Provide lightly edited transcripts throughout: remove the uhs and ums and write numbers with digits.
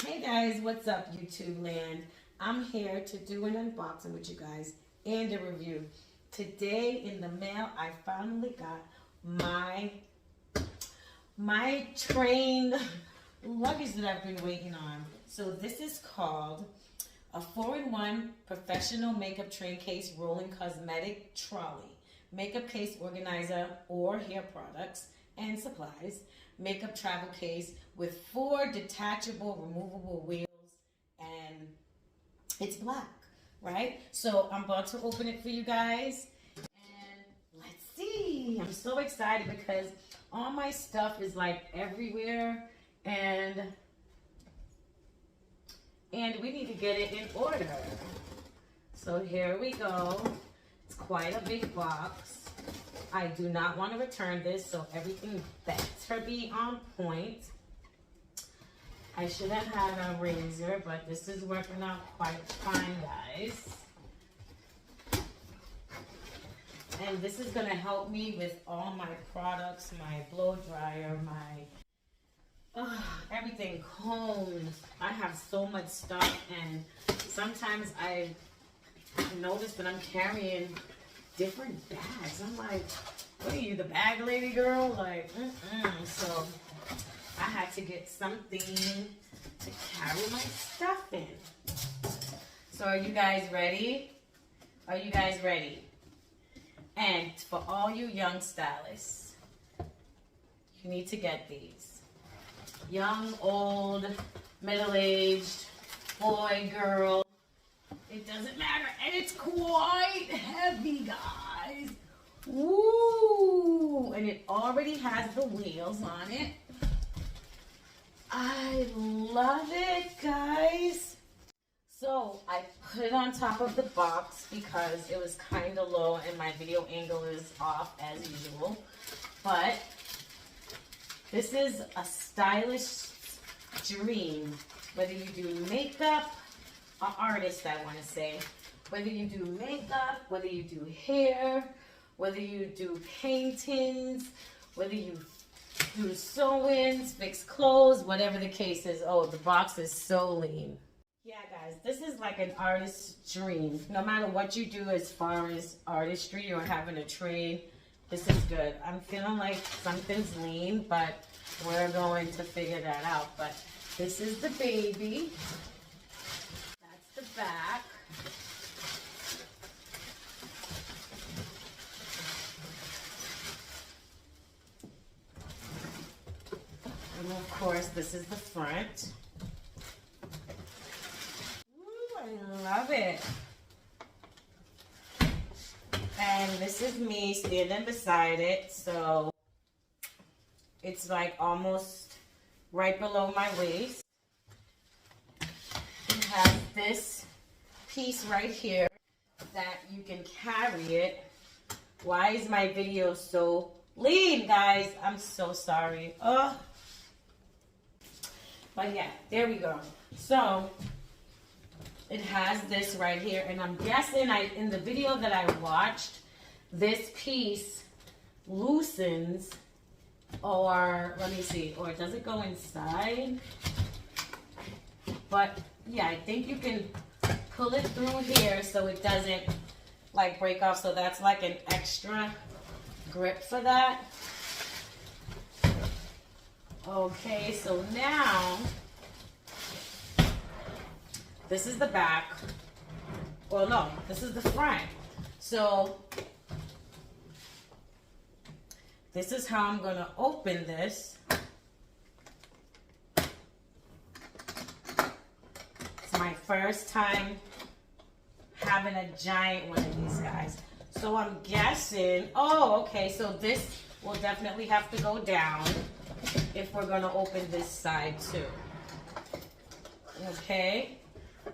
Hey guys, what's up YouTube land? I'm here to do an unboxing with you guys and a review. Today in the mail, I finally got my train luggage that I've been waiting on. So this is called a 4-in-1 professional makeup train case rolling cosmetic trolley, makeup case organizer or hair products and supplies, makeup travel case with 4 detachable removable wheels, and it's black, right? So I'm about to open it for you guys and let's see. I'm so excited because all my stuff is like everywhere and we need to get it in order. So here we go. It's quite a big box. I do not want to return this, so everything better be on point. I should have had a razor, but this is working out quite fine, guys. And this is going to help me with all my products, my blow dryer, my everything, combs. I have so much stuff, and sometimes I notice that I'm carrying different bags. I'm like, what are you, the bag lady girl? Like, So I had to get something to carry my stuff in. So are you guys ready? Are you guys ready? And for all you young stylists, you need to get these. Young, old, middle-aged, boy, girl, it doesn't matter. And it's quite heavy, guys. Woo! And it already has the wheels on it. I love it, guys. So I put it on top of the box because it was kind of low and my video angle is off as usual. But this is a stylish dream. Whether you do makeup, an artist, I want to say. Whether you do makeup, whether you do hair, whether you do paintings, whether you do sew-ins, fix clothes, whatever the case is. Oh, the box is so lean. Yeah, guys, this is like an artist's dream. No matter what you do as far as artistry or having a trade, this is good. I'm feeling like something's lean, but we're going to figure that out. But this is the baby. That's the back. And of course, this is the front. Ooh, I love it. And this is me standing beside it, so it's like almost right below my waist. It has this piece right here that you can carry it. Why is my video so lean, guys? I'm so sorry. Oh. But yeah, there we go. So it has this right here, and I'm guessing in the video that I watched, this piece loosens, or let me see, or does it go inside? But yeah, I think you can pull it through here so it doesn't like break off. So that's like an extra grip for that. Okay, so now this is the back. Well, no, this is the front. So this is how I'm going to open this. It's my first time having a giant one of these guys. So I'm guessing, oh, okay, so this will definitely have to go down if we're going to open this side too. Okay,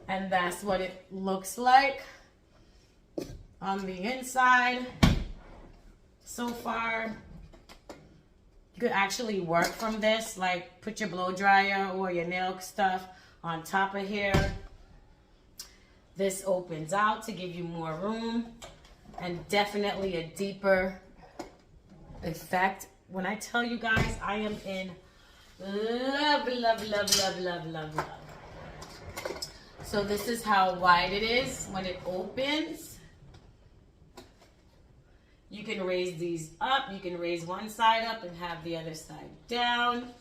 and that's what it looks like on the inside. So far, you could actually work from this, like put your blow dryer or your nail stuff on top of here. This opens out to give you more room and definitely a deeper effect. When I tell you guys, I am in love, love, love, love, love, love, love. So this is how wide it is when it opens. You can raise these up. You can raise one side up and have the other side down.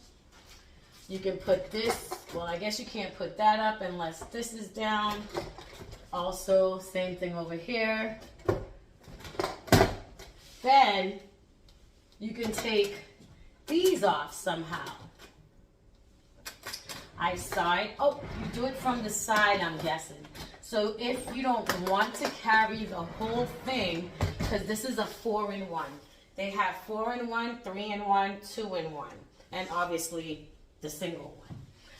You can put this, well, I guess you can't put that up unless this is down. Also, same thing over here. Then you can take these off somehow. I saw it. Oh, you do it from the side, I'm guessing. So if you don't want to carry the whole thing, because this is a 4-in-1. They have 4-in-1, 3-in-1, 2-in-1, and obviously the single one.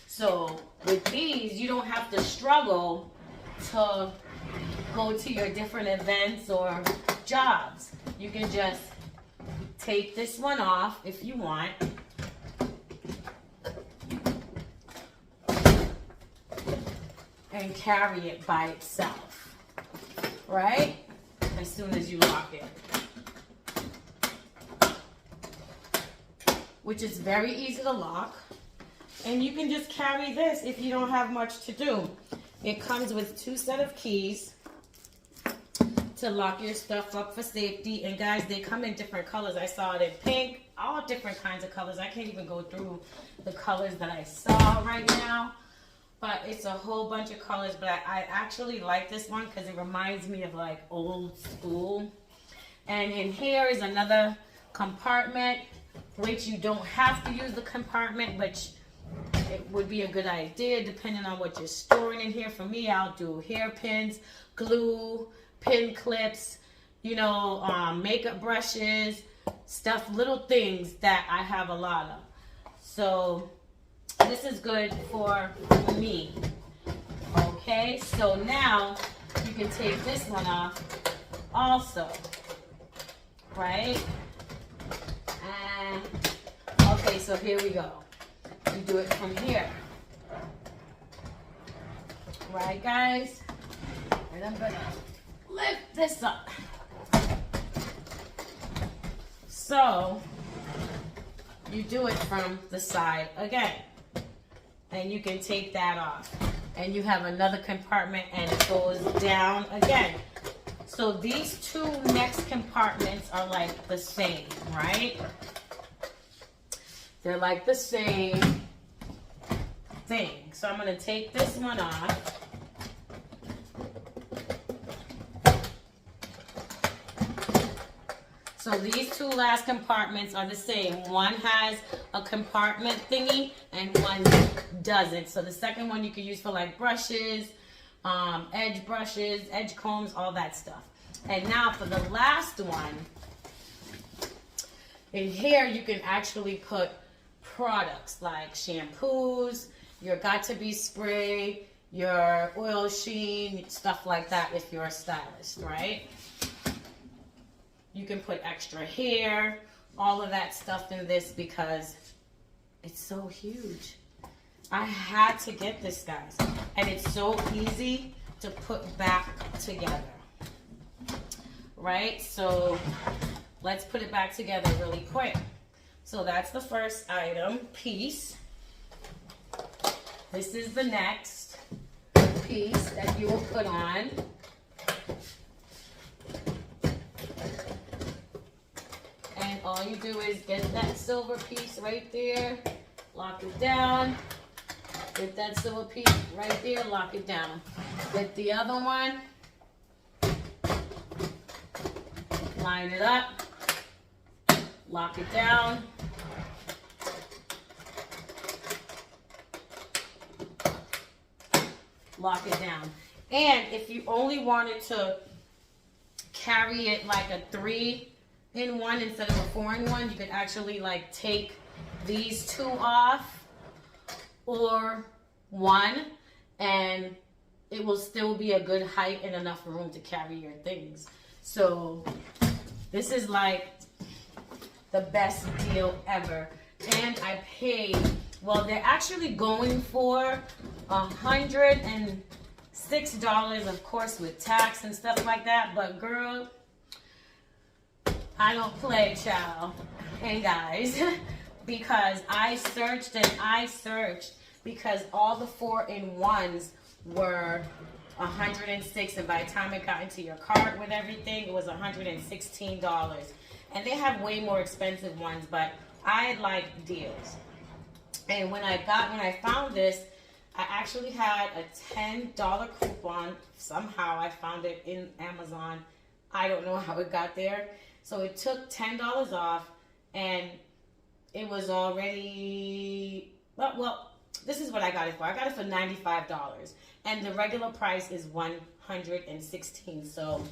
So with these, you don't have to struggle to go to your different events or jobs. You can just take this one off if you want. And carry it by itself, right? As soon as you lock it. Which is very easy to lock. And you can just carry this if you don't have much to do. It comes with 2 sets of keys to lock your stuff up for safety. And guys, they come in different colors. I saw it in pink, all different kinds of colors. I can't even go through the colors that I saw right now. But it's a whole bunch of colors. But I actually like this one because it reminds me of like old school. And in here is another compartment, which you don't have to use the compartment, which it would be a good idea depending on what you're storing in here. For me, I'll do hairpins, glue, pin clips, you know, makeup brushes, stuff, little things that I have a lot of. So this is good for me. Okay, so now you can take this one off also, right? And okay, so here we go. You do it from here. Right, guys? And I'm gonna lift this up. So you do it from the side again. And you can take that off. And you have another compartment and it goes down again. So these 2 next compartments are like the same, right? They're like the same thing. So I'm going to take this one off. So these 2 last compartments are the same. One has a compartment thingy and one doesn't. So the second one you can use for like brushes, edge brushes, edge combs, all that stuff. And now for the last one, in here you can actually put products like shampoos, your Got2b spray, your oil sheen, stuff like that if you're a stylist, right? You can put extra hair, all of that stuff in this because it's so huge. I had to get this, guys. And it's so easy to put back together. Right? So let's put it back together really quick. So that's the first item, piece. This is the next piece that you will put on. And all you do is get that silver piece right there, lock it down. Get that silver piece right there, lock it down. Get the other one, line it up, lock it down. Lock it down. And if you only wanted to carry it like a 3-in-1 instead of a 4-in-1, you could actually like take these 2 off or one, and it will still be a good height and enough room to carry your things. So this is like the best deal ever. And I paid, well, they're actually going for $106, of course, with tax and stuff like that. But girl, I don't play, child and guys, because I searched and I searched because all the 4-in-1s were $106, and by the time it got into your cart with everything, it was $116. And they have way more expensive ones, but I like deals. And when I found this, I actually had a $10 coupon. Somehow I found it in Amazon. I don't know how it got there. So it took $10 off, and it was already, well, this is what I got it for. I got it for $95, and the regular price is $116. So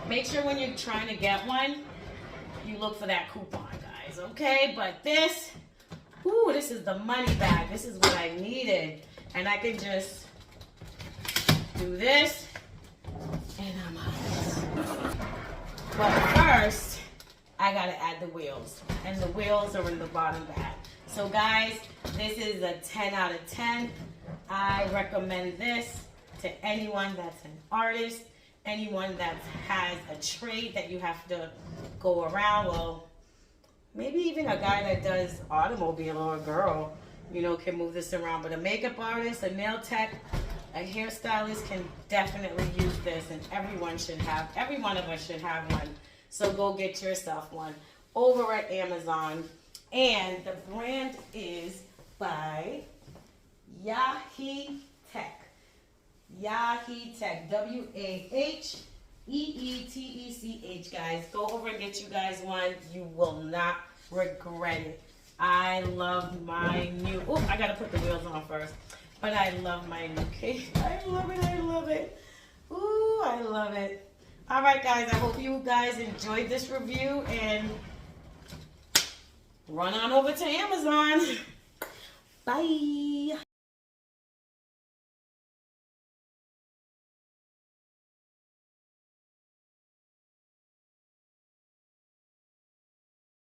make sure when you're trying to get one, you look for that coupon, guys, okay? But this, ooh, this is the money bag. This is what I needed. And I can just do this, and I'm out. But first, I gotta add the wheels. And the wheels are in the bottom bag. So guys, this is a 10 out of 10. I recommend this to anyone that's an artist, anyone that has a trade that you have to go around. Well, maybe even a guy that does automobile, or a girl, you know, can move this around. But a makeup artist, a nail tech, a hairstylist can definitely use this, and every one of us should have one. So go get yourself one over at Amazon. And the brand is by Yahi Tech. Yahi Tech, WAHEETECH, guys. Go over and get you guys one. You will not regret it. I love my new, oh, I gotta put the wheels on first. But I love my new case. I love it, I love it. Ooh, I love it. All right, guys, I hope you guys enjoyed this review, and run on over to Amazon. Bye.